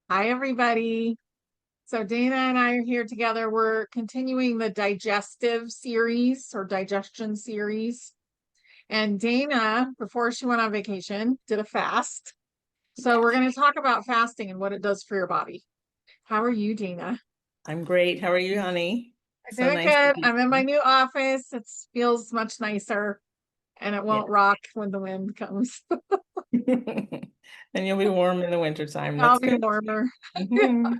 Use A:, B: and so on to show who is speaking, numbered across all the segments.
A: Hi, everybody. So Dana and I are here together. We're continuing the digestive series or digestion series. And Dana, before she went on vacation, did a fast. So we're going to talk about fasting and what it does for your body. How are you, Dana?
B: I'm great. How are you, honey?
A: I'm
B: So
A: doing
B: nice to
A: good.
B: be
A: I'm in my new office. It feels much nicer and it
B: here.
A: won't rock when the wind comes.
B: And you'll be warm in the wintertime.
A: I'll
B: That's
A: be
B: good.
A: warmer.
B: Mhm.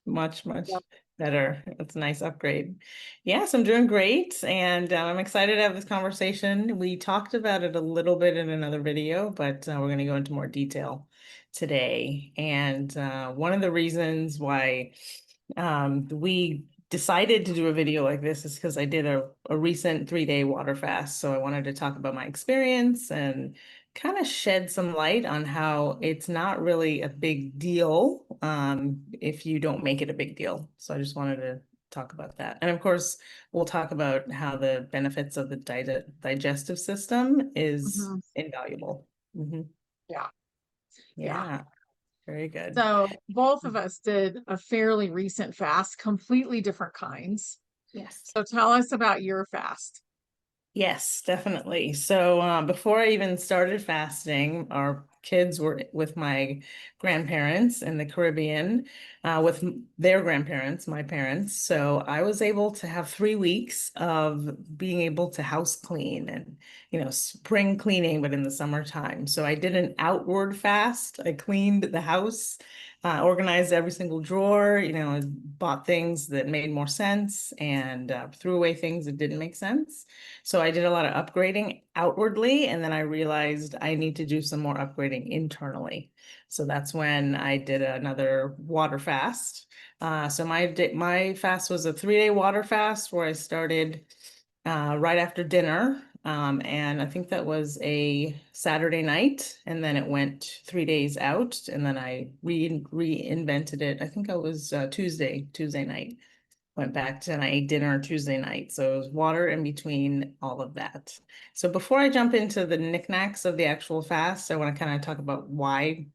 B: Much, much better. It's a nice upgrade. Yes, I'm doing great. And I'm excited to have this conversation. We talked about it a little bit in another video, but we're going to go into more detail today. And one of the reasons why we decided to do a video like this is because I did a recent 3-day water fast. So I wanted to talk about my experience and kind of shed some light on how it's not really a big deal if you don't make it a big deal. So I just wanted to talk about that. And of course, we'll talk about how the benefits of the digestive system is
A: Mhm.
B: invaluable. Mhm.
A: Yeah. Yeah.
B: Yeah, very good.
A: So both of us did a fairly recent fast, completely different kinds.
B: Yes.
A: So tell us about your fast.
B: Yes, definitely. So before I even started fasting, our kids were with my grandparents in the Caribbean, with their grandparents, my parents. So I was able to have 3 weeks of being able to house clean and, spring cleaning, but in the summertime. So I did an outward fast. I cleaned the house, organized every single drawer, bought things that made more sense and threw away things that didn't make sense. So I did a lot of upgrading outwardly, and then I realized I need to do some more upgrading internally. So that's when I did another water fast. So my fast was a 3-day water fast where I started right after dinner. And I think that was a Saturday night, and then it went 3 days out, and then I reinvented it. I think it was Tuesday night. Went back to and I ate dinner Tuesday night. So it was water in between all of that. So before I jump into the knickknacks of the actual fast, I want to kind of talk about why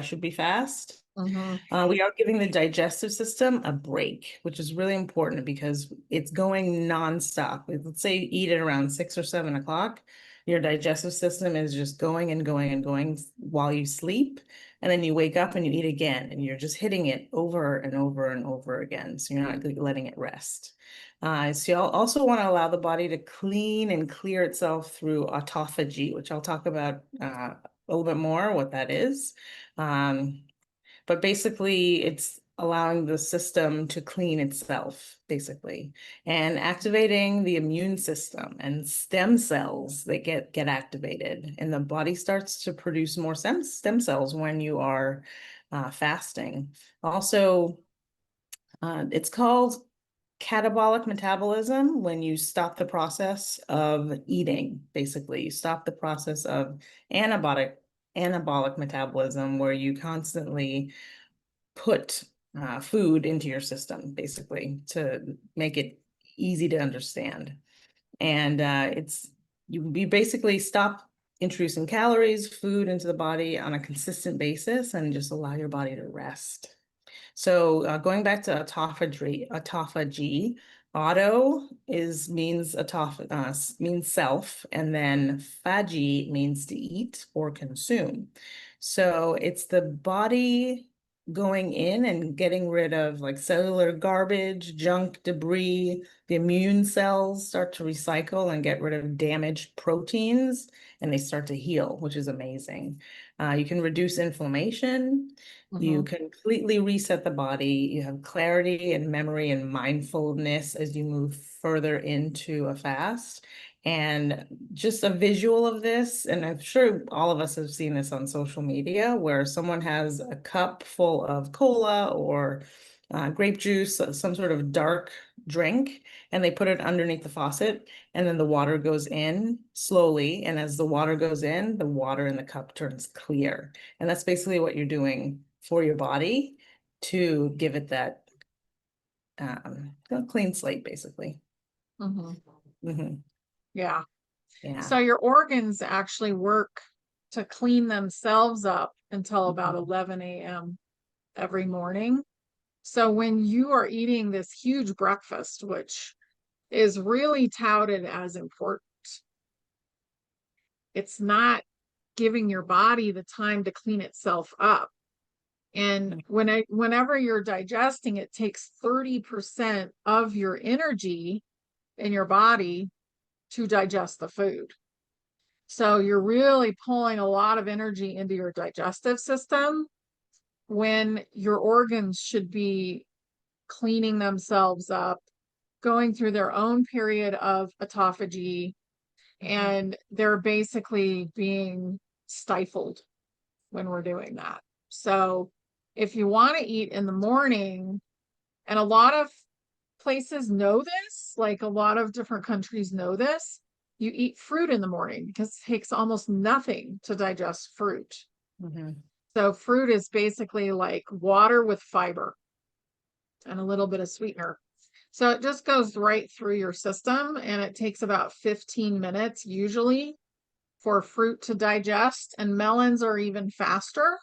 B: should we fast.
A: Mhm.
B: We are giving the digestive system a break, which is really important because it's going nonstop. Let's say you eat at around 6 or 7 o'clock. Your digestive system is just going and going and going while you sleep. And then you wake up and you eat again, and you're just hitting it over and over and over again. So you're not letting it rest. So you also want to allow the body to clean and clear itself through autophagy, which I'll talk about a little bit more what that is. Um, but basically, it's allowing the system to clean itself, basically, and activating the immune system and stem cells that get activated. And the body starts to produce more stem cells when you are fasting. Also, it's called catabolic metabolism when you stop the process of eating, basically. You stop the process of anabolic metabolism, where you constantly put food into your system, basically, to make it easy to understand. And you basically stop introducing calories, food into the body on a consistent basis and just allow your body to rest. So going back to autophagy, auto is means means self, and then phagy means to eat or consume. So it's the body going in and getting rid of like cellular garbage, junk, debris. The immune cells start to recycle and get rid of damaged proteins, and they start to heal, which is amazing. You can reduce inflammation. You
A: Mhm.
B: completely reset the body. You have clarity and memory and mindfulness as you move further into a fast. And just a visual of this, and I'm sure all of us have seen this on social media, where someone has a cup full of cola or grape juice, some sort of dark drink, and they put it underneath the faucet, and then the water goes in slowly. And as the water goes in, the water in the cup turns clear. And that's basically what you're doing for your body to give it that clean slate, basically.
A: Mhm.
B: Hmm.
A: Yeah.
B: Yeah.
A: So your organs actually work to clean themselves up until about 11 a.m. every morning. So when you are eating this huge breakfast, which is really touted as important, it's not giving your body the time to clean itself up. And whenever you're digesting, it takes 30% of your energy in your body to digest the food. So you're really pulling a lot of energy into your digestive system when your organs should be cleaning themselves up, going through their own period of autophagy, and they're basically being stifled when we're doing that. So if you want to eat in the morning, and a lot of places know this, like a lot of different countries know this, you eat fruit in the morning because it takes almost nothing to digest fruit. So fruit is basically like water with fiber and a little bit of sweetener. So it just goes right through your system, and it takes about 15 minutes usually for fruit to digest, and melons are even faster.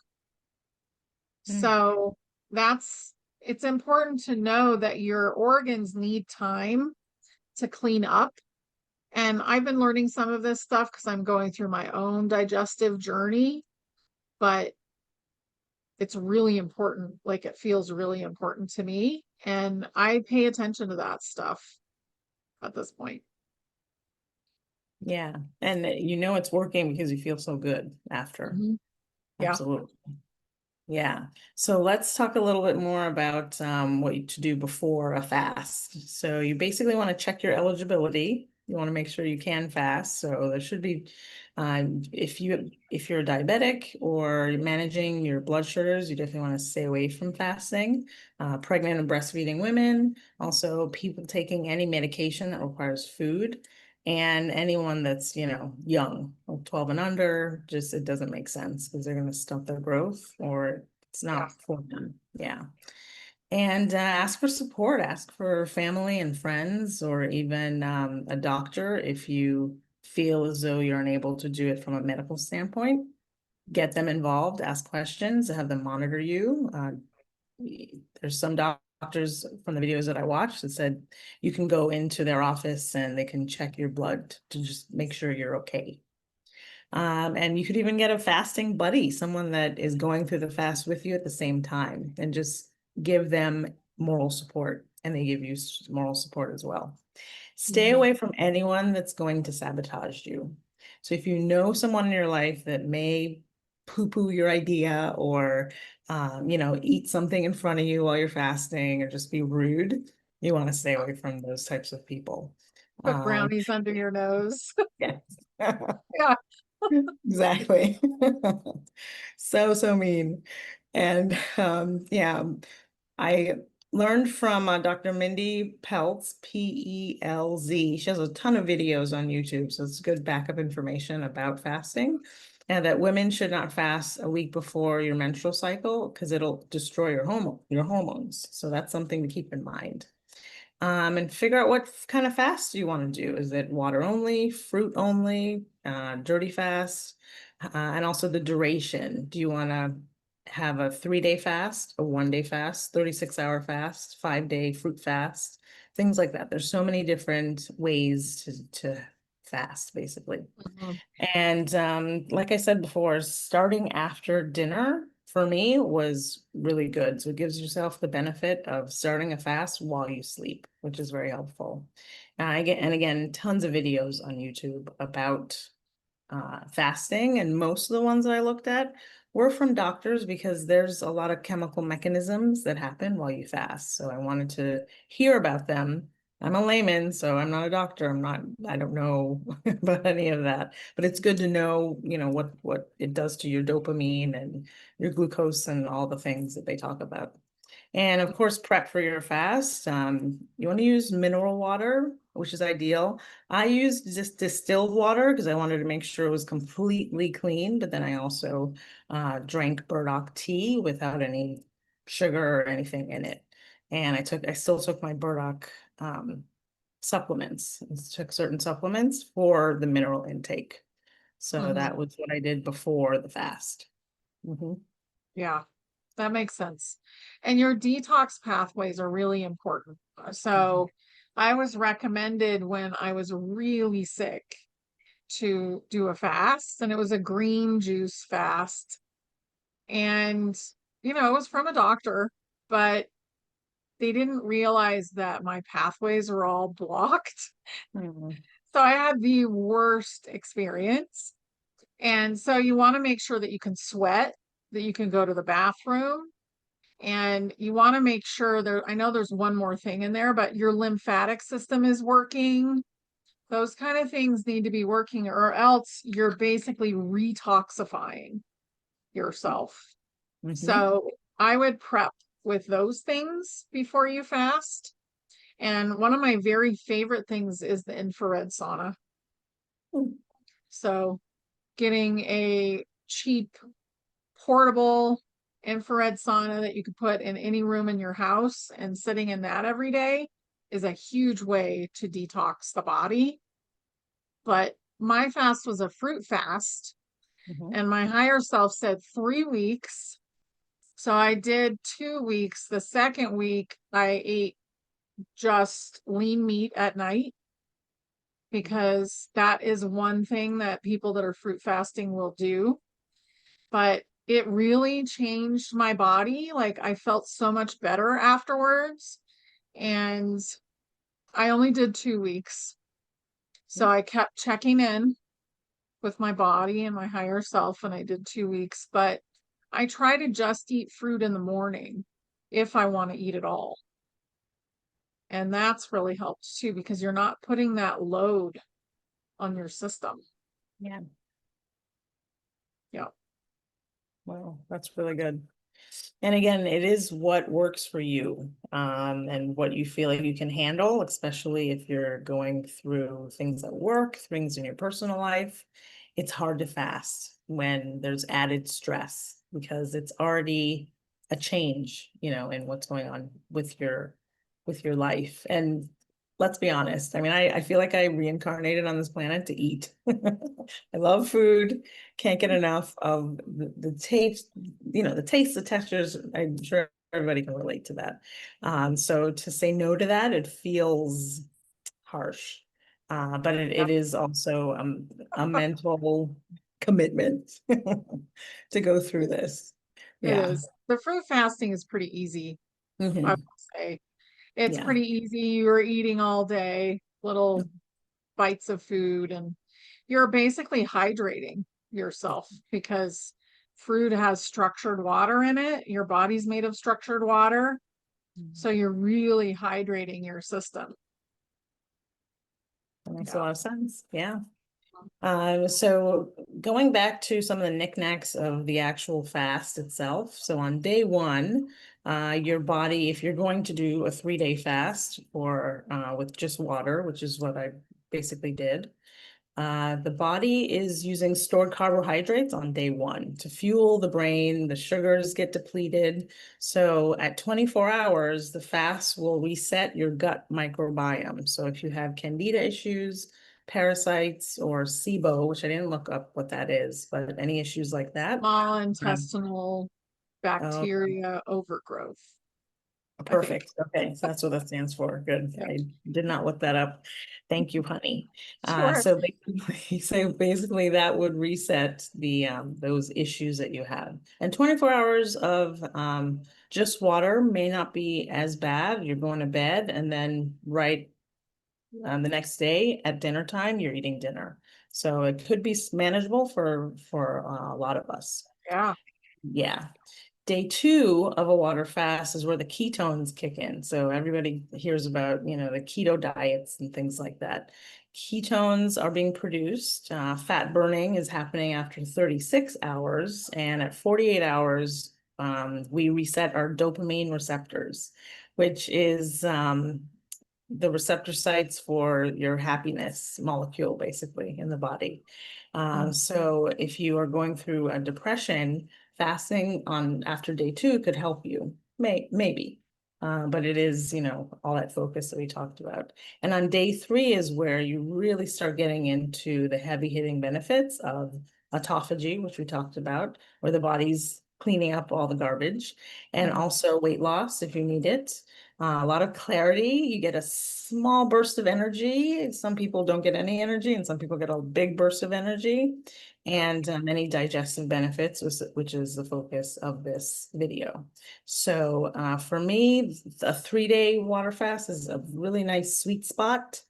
A: So it's important to know that your organs need time to clean up. And I've been learning some of this stuff because I'm going through my own digestive journey, but it's really important. Like, it feels really important to me. And I pay attention to that stuff at this point.
B: Yeah. And you know it's working because you feel so good after.
A: Yeah.
B: Absolutely. Yeah. So let's talk a little bit more about what to do before a fast. So you basically want to check your eligibility. You want to make sure you can fast. So there should be, if you're diabetic or you're managing your blood sugars, you definitely want to stay away from fasting. Pregnant and breastfeeding women, also people taking any medication that requires food, and anyone that's, young, like 12 and under, just it doesn't make sense because they're going to stunt their growth or it's
A: Yeah.
B: not for them. Yeah. And ask for support, ask for family and friends, or even a doctor if you feel as though you're unable to do it from a medical standpoint. Get them involved, ask questions, have them monitor you. There's some doctors from the videos that I watched that said you can go into their office and they can check your blood to just make sure you're okay. And you could even get a fasting buddy, someone that is going through the fast with you at the same time, and just give them moral support, and they give you moral support as well. Stay away from anyone that's going to sabotage you. So if you know someone in your life that may poo-poo your idea or, eat something in front of you while you're fasting or just be rude, you want to stay away from those types of people.
A: Put brownies under your nose.
B: Yes.
A: Yeah.
B: Exactly. So mean. And yeah, I learned from Dr. Mindy Pelz, P-E-L-Z. She has a ton of videos on YouTube, so it's good backup information about fasting, and that women should not fast a week before your menstrual cycle because it'll destroy your hormones. So that's something to keep in mind. And figure out what kind of fast you want to do. Is it water only, fruit only, dirty fast, and also the duration. Do you want to have a 3-day fast, a 1-day fast, 36-hour fast, 5-day fruit fast, things like that. There's so many different ways to fast, basically. And like I said before, starting after dinner for me was really good. So it gives yourself the benefit of starting a fast while you sleep, which is very helpful. And again, tons of videos on YouTube about fasting, and most of the ones that I looked at were from doctors because there's a lot of chemical mechanisms that happen while you fast. So I wanted to hear about them. I'm a layman, so I'm not a doctor. I don't know about any of that, but it's good to know, what it does to your dopamine and your glucose and all the things that they talk about. And of course, prep for your fast. You want to use mineral water, which is ideal. I used just distilled water because I wanted to make sure it was completely clean, but then I also drank burdock tea without any sugar or anything in it. And I still took my burdock supplements. I took certain supplements for the mineral intake. So
A: Mhm.
B: that was what I did before the fast. Mhm.
A: Yeah, that makes sense. And your detox pathways are really important. So I was recommended when I was really sick to do a fast, and it was a green juice fast. And, it was from a doctor, but they didn't realize that my pathways were all blocked.
B: Mhm.
A: So I had the worst experience. And so you want to make sure that you can sweat, that you can go to the bathroom, and you want to make sure I know there's one more thing in there, but your lymphatic system is working. Those kind of things need to be working, or else you're basically retoxifying yourself.
B: Mhm.
A: So I would prep with those things before you fast. And one of my very favorite things is the infrared sauna. So getting a cheap portable infrared sauna that you could put in any room in your house and sitting in that every day is a huge way to detox the body. But my fast was a fruit fast,
B: Mhm.
A: and my higher self said 3 weeks. So I did 2 weeks. The second week, I ate just lean meat at night because that is one thing that people that are fruit fasting will do. But it really changed my body. Like I felt so much better afterwards. And I only did 2 weeks. So
B: Mhm.
A: I kept checking in with my body and my higher self, and I did 2 weeks. But I try to just eat fruit in the morning if I want to eat it all. And that's really helped too, because you're not putting that load on your system.
B: Yeah.
A: Yeah.
B: Wow, that's really good. And again, it is what works for you, and what you feel like you can handle, especially if you're going through things at work, things in your personal life. It's hard to fast when there's added stress because it's already a change, in what's going on with your life. And let's be honest, I mean, I feel like I reincarnated on this planet to eat. I love food, can't get enough of the taste, the taste, the textures. I'm sure everybody can relate to that. So to say no to that, it feels harsh. But
A: Yeah,
B: it is also a mental commitment to go through this.
A: it
B: Yeah.
A: is. The fruit fasting is pretty easy, I would
B: Hmm.
A: say. It's
B: Yeah.
A: pretty easy. You're eating all day, little bites of food, and you're basically hydrating yourself because fruit has structured water in it. Your body's made of structured water. So you're really hydrating your system.
B: That makes a
A: Yeah.
B: lot of sense. Yeah. So going back to some of the knickknacks of the actual fast itself. So on day one, your body, if you're going to do a 3-day fast or with just water, which is what I basically did, the body is using stored carbohydrates on day one to fuel the brain. The sugars get depleted. So at 24 hours, the fast will reset your gut microbiome. So if you have candida issues, parasites, or SIBO, which I didn't look up what that is, but any issues like that.
A: Small
B: um,
A: intestinal
B: oh,
A: bacteria overgrowth, I think.
B: perfect. Okay, so that's what that stands for. Good.
A: Yeah.
B: I did not look that up. Thank you, honey.
A: Sure.
B: So basically that would reset the those issues that you had. And 24 hours of just water may not be as bad. You're going to bed and then right the next day at dinner time, you're eating dinner. So it could be manageable for a lot of us.
A: Yeah.
B: Yeah. Day two of a water fast is where the ketones kick in. So everybody hears about, the keto diets and things like that. Ketones are being produced. Fat burning is happening after 36 hours. And at 48 hours, we reset our dopamine receptors, which is the receptor sites for your happiness molecule, basically, in the body.
A: Mm.
B: So if you are going through a depression, fasting on after day two could help you. Maybe. But it is, you know, all that focus that we talked about. And on day 3 is where you really start getting into the heavy hitting benefits of autophagy, which we talked about, where the body's cleaning up all the garbage, and also weight loss if you need it. A lot of clarity. You get a small burst of energy. Some people don't get any energy, and some people get a big burst of energy, and many digestive benefits, which is the focus of this video. So for me, a 3-day water fast is a really nice sweet spot.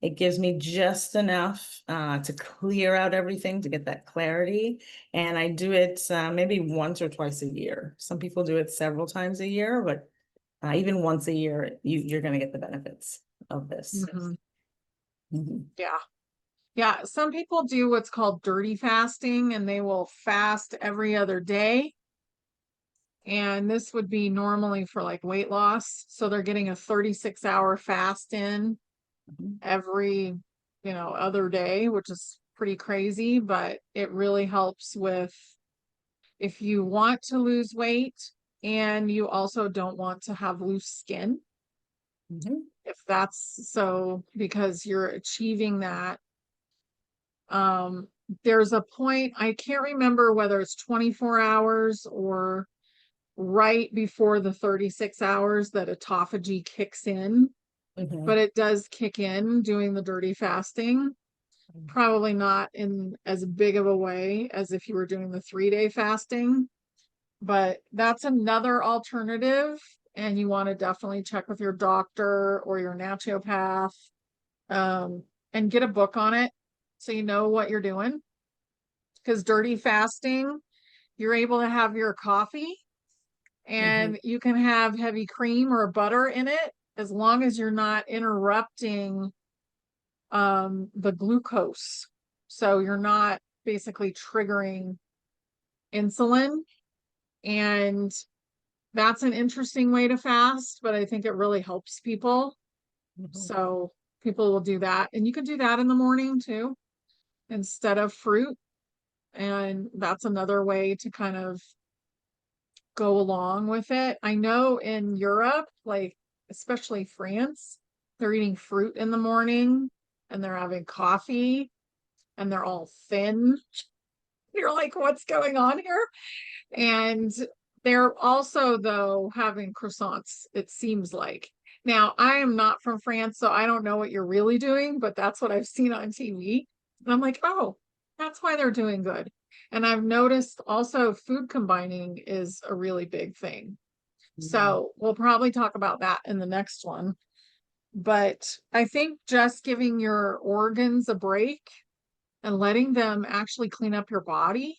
B: It gives me just enough to clear out everything, to get that clarity. And I do it maybe once or twice a year. Some people do it several times a year, but even once a year, you're going to get the benefits of this.
A: Yeah. Yeah. Some people do what's called dirty fasting, and they will fast every other day. And this would be normally for like weight loss. So they're getting a 36-hour fast in every, other day, which is pretty crazy, but it really helps with if you want to lose weight and you also don't want to have loose skin. If that's so, because you're achieving that. There's a point, I can't remember whether it's 24 hours or right before the 36 hours that autophagy kicks in, but it does kick in doing the dirty fasting. Probably not in as big of a way as if you were doing the 3-day fasting, but that's another alternative. And you want to definitely check with your doctor or your naturopath, and get a book on it so you know what you're doing. Because dirty fasting, you're able to have your coffee and you can have heavy cream or butter in it as long as you're not interrupting the glucose. So you're not basically triggering insulin. And that's an interesting way to fast, but I think it really helps people. So people will do that. And you can do that in the morning too, instead of fruit. And that's another way to kind of go along with it. I know in Europe, like especially France, they're eating fruit in the morning and they're having coffee and they're all thin. You're like, what's going on here? And they're also, though, having croissants, it seems like. Now, I am not from France, so I don't know what you're really doing, but that's what I've seen on TV. And I'm like, oh, that's why they're doing good. And I've noticed also food combining is a really big thing. So we'll probably talk about that in the next one. But I think just giving your organs a break and letting them actually clean up your body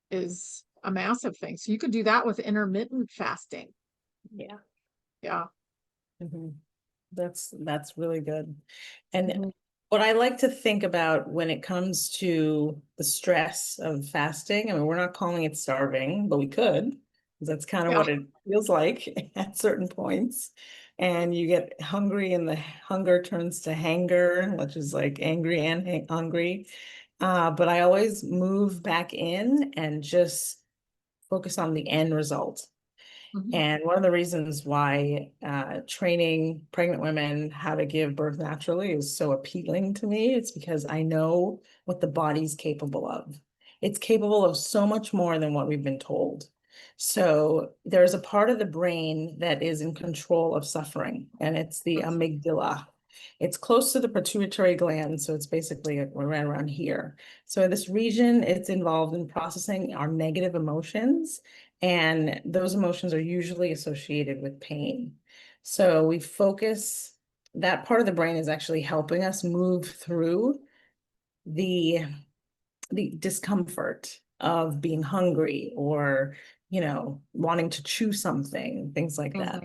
A: is a massive thing. So you could do that with intermittent fasting.
B: Yeah.
A: Yeah.
B: That's really good. And what I like to think about when it comes to the stress of fasting, I mean, we're not calling it starving, but we could, because that's kind of what it feels like at certain points. And you get hungry and the hunger turns to hanger, which is like angry and hungry. But I always move back in and just focus on the end result. And one of the reasons why training pregnant women how to give birth naturally is so appealing to me, it's because I know what the body's capable of. It's capable of so much more than what we've been told. So there's a part of the brain that is in control of suffering, and it's the amygdala. It's close to the pituitary gland, so it's basically right around here. So this region, it's involved in processing our negative emotions, and those emotions are usually associated with pain. So we focus, that part of the brain is actually helping us move through the discomfort of being hungry or, wanting to chew something, things like that.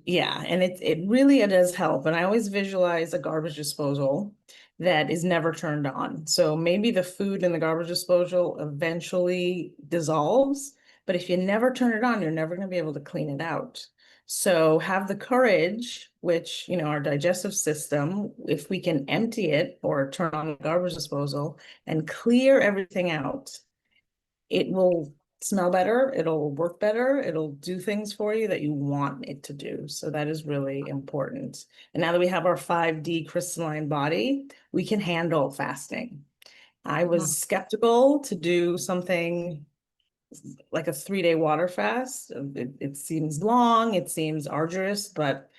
B: Yeah, and it really does help. And I always visualize a garbage disposal that is never turned on. So maybe the food in the garbage disposal eventually dissolves, but if you never turn it on, you're never going to be able to clean it out. So have the courage, which, our digestive system, if we can empty it or turn on the garbage disposal and clear everything out, it will smell better, it'll work better, it'll do things for you that you want it to do. So that is really important. And now that we have our 5D crystalline body, we can handle fasting. I
A: Mhm.
B: was skeptical to do something like a 3-day water fast. It seems long, it seems arduous, but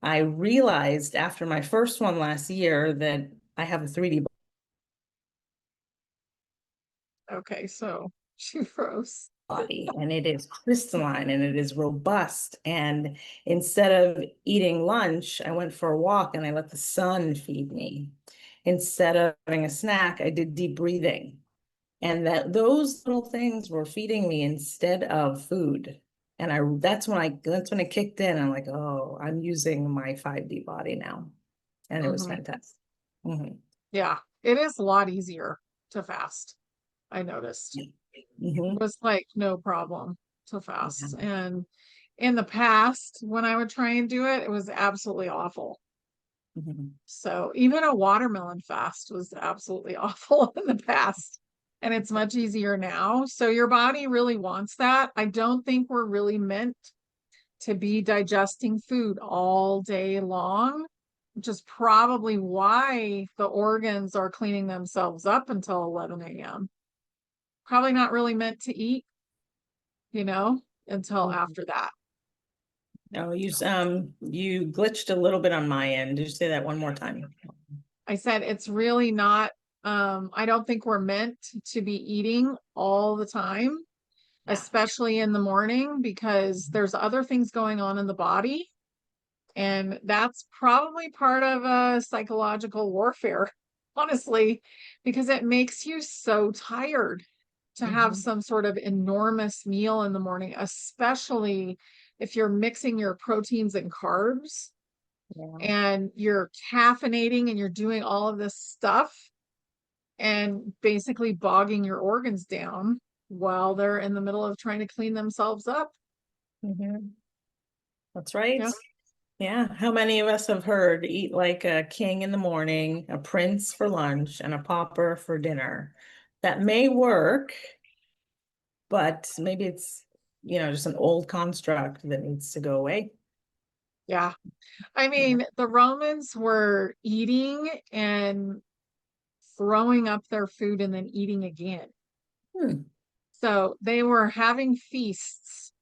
B: I realized after my first one last year that I have a 3D
A: Okay, so she froze.
B: body and it is crystalline and it is robust. And instead of eating lunch, I went for a walk and I let the sun feed me. Instead of having a snack, I did deep breathing. And that those little things were feeding me instead of food. And that's when it kicked in. I'm like, oh, I'm using my 5D body now. And it was
A: Mhm.
B: fantastic. Mhm.
A: Yeah, it is a lot easier to fast. I noticed. It
B: Mhm.
A: was like no problem to
B: Yeah.
A: fast. And in the past, when I would try and do it, it was absolutely awful.
B: Mhm.
A: So even a watermelon fast was absolutely awful in the past. And it's much easier now. So your body really wants that. I don't think we're really meant to be digesting food all day long, which is probably why the organs are cleaning themselves up until 11 a.m. Probably not really meant to eat, you know, until
B: Mhm.
A: after that.
B: Oh, you glitched a little bit on my end. Did you say that one more time?
A: I said it's really not, I don't think we're meant to be eating all the time,
B: Yeah.
A: especially in the morning, because there's other things going on in the body. And that's probably part of a psychological warfare, honestly, because it makes you so tired to have
B: Mhm.
A: some sort of enormous meal in the morning, especially if you're mixing your proteins and carbs
B: Yeah.
A: and you're caffeinating and you're doing all of this stuff and basically bogging your organs down while they're in the middle of trying to clean themselves up.
B: Mhm. That's right.
A: Yeah.
B: Yeah. How many of us have heard eat like a king in the morning, a prince for lunch, and a pauper for dinner? That may work, but maybe it's, just an old construct that needs to go away.
A: Yeah. I
B: Yeah.
A: mean, the Romans were eating and throwing up their food and then eating again.
B: Hmm.
A: So they were having feasts,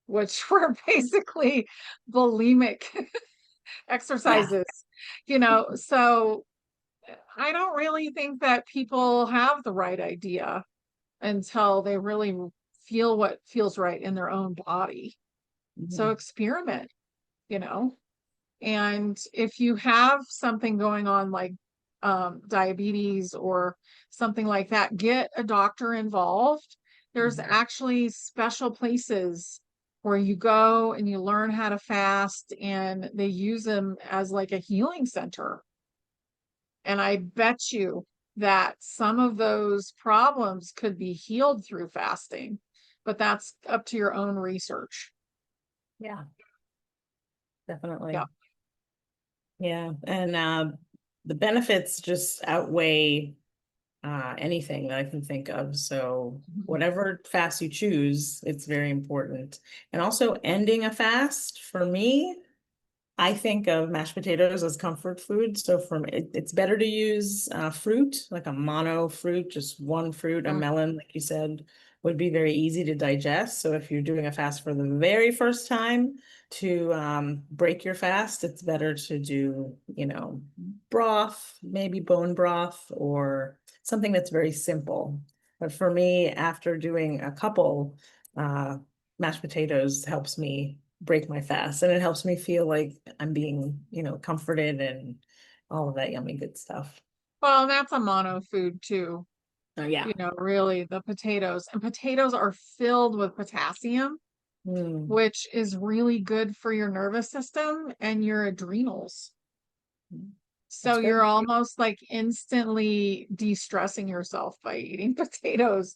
A: which were basically bulimic
B: Yeah.
A: exercises, So I don't really think that people have the right idea until they really feel what feels right in their own body. So
B: Mhm.
A: experiment, you know. And if you have something going on like diabetes or something like that, get a doctor involved. There's
B: Mhm.
A: actually special places where you go and you learn how to fast, and they use them as like a healing center. And I bet you that some of those problems could be healed through fasting, but that's up to your own research.
B: Yeah,
A: Yeah.
B: definitely. Yeah. And the benefits just outweigh anything that I can think of. So
A: Mhm.
B: whatever fast you choose, it's very important. And also ending a fast for me, I think of mashed potatoes as comfort food. So it's better to use fruit, like a mono fruit, just one fruit, a
A: Mm.
B: melon, like you said, would be very easy to digest. So if you're doing a fast for the very first time to break your fast, it's better to do, broth, maybe bone broth or something that's very simple. But for me, after doing a couple, uh, mashed potatoes helps me break my fast and it helps me feel like I'm being, comforted and all of that yummy good stuff.
A: Well, that's a mono food too.
B: Oh yeah.
A: Really, the potatoes. And potatoes are filled with potassium,
B: Mm,
A: which is really good for your nervous system and your adrenals. So
B: that's
A: you're
B: good.
A: almost like instantly de-stressing yourself by eating potatoes.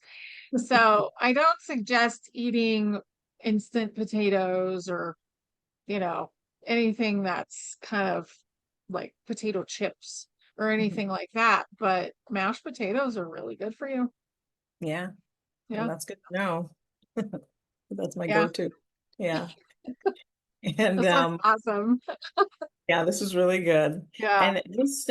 A: So I don't suggest eating instant potatoes or, you know, anything that's kind of like potato chips or
B: Mhm.
A: anything like that. But mashed potatoes are really good for you.
B: Yeah. And
A: Yeah.
B: that's good to know. That's my
A: Yeah.
B: go-to. Yeah. And
A: This one's awesome.
B: yeah, this is really good.
A: Yeah.
B: And just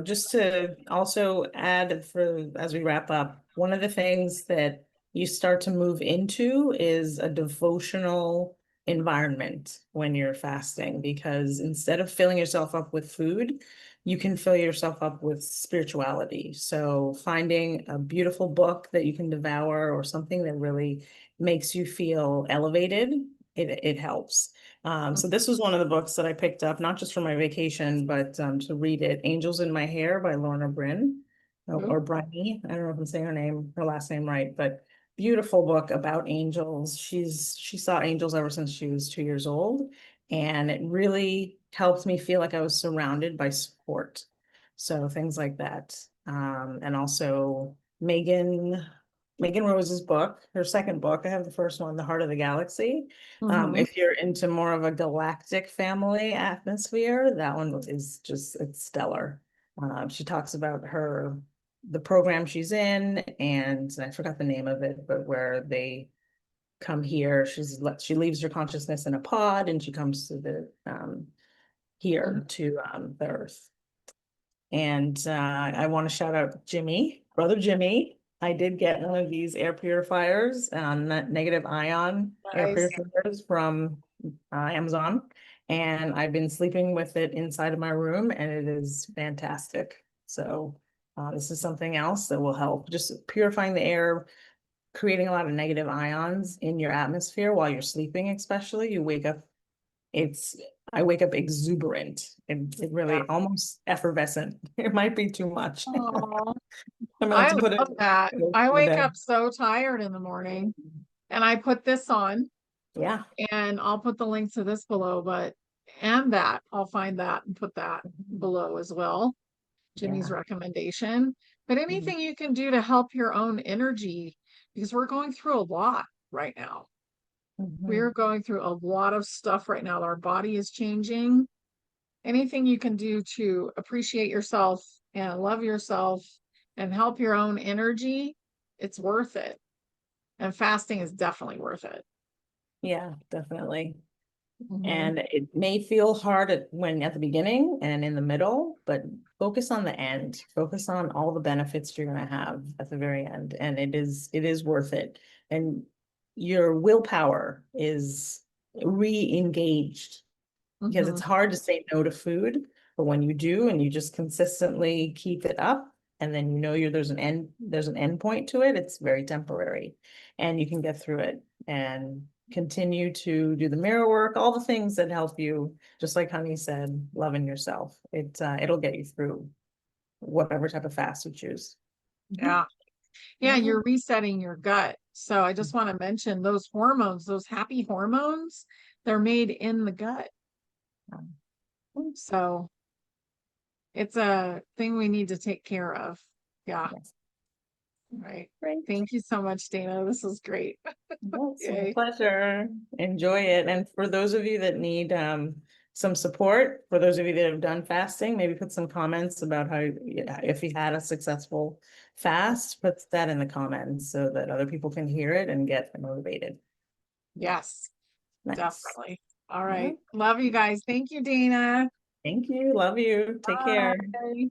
B: just to also add for as we wrap up, one of the things that you start to move into is a devotional environment when you're fasting, because instead of filling yourself up with food, you can fill yourself up with spirituality. So finding a beautiful book that you can devour or something that really makes you feel elevated, it helps. So this was one of the books that I picked up, not just for my vacation, but to read it. Angels in My Hair by Lorna Bryn,
A: Mhm.
B: or Briney. I don't know if I'm saying her last name right, but beautiful book about angels. She saw angels ever since she was 2 years old, and it really helped me feel like I was surrounded by support. So things like that. And also Megan Rose's book, her second book. I have the first one, The Heart of the Galaxy.
A: Mhm.
B: If you're into more of a galactic family atmosphere, that one it's stellar. She talks about the program she's in, and I forgot the name of it, but where they come here, she leaves her consciousness in a pod and she comes to the
A: Mhm.
B: here to the earth. And I want to shout out Jimmy, brother Jimmy. I did get one of these air purifiers, negative ion air
A: Nice.
B: purifiers from Amazon. And I've been sleeping with it inside of my room, and it is fantastic. So this is something else that will help. Just purifying the air, creating a lot of negative ions in your atmosphere while you're sleeping, especially. You wake up it's I wake up exuberant and it
A: Yeah.
B: really almost effervescent. It might be too much.
A: Oh,
B: I'm gonna have
A: I
B: to put it
A: love that.
B: in
A: I
B: the
A: wake
B: bed.
A: up so tired in the morning and I put this on,
B: Yeah.
A: and I'll put the link to this below, but and that I'll find that and put that below as well. Jimmy's
B: Yeah.
A: recommendation. But
B: Mhm.
A: anything you can do to help your own energy, because we're going through a lot right now. We're
B: Mhm.
A: going through a lot of stuff right now. Our body is changing. Anything you can do to appreciate yourself and love yourself and help your own energy, it's worth it. And fasting is definitely worth it.
B: Yeah, definitely.
A: Mhm.
B: And it may feel hard at the beginning and in the middle, but focus on the end. Focus on all the benefits you're going to have at the very end, and it is worth it. And your willpower is re-engaged, because it's
A: Mhm.
B: hard to say no to food, but when you do and you just consistently keep it up, and then there's an end point to it, it's very temporary, and you can get through it and continue to do the mirror work, all the things that help you, just like Honey said, loving yourself. It'll get you through whatever type of fast you choose. Mhm.
A: Yeah. Yeah,
B: Yeah.
A: you're resetting your gut. So I just want to mention those hormones, those happy hormones, they're made in the gut. So it's a thing we need to take care of. Yeah,
B: Yes.
A: right.
B: Great.
A: Thank you so much, Dana. This is great.
B: Yes, my
A: Yay.
B: pleasure. Enjoy it. And for those of you that need some support, for those of you that have done fasting, maybe put some comments about if you had a successful fast, put that in the comments so that other people can hear it and get motivated.
A: Yes,
B: Nice.
A: definitely. All
B: Yeah.
A: right. Love you guys. Thank you, Dana.
B: Thank you. Love you. Take care.
A: Bye.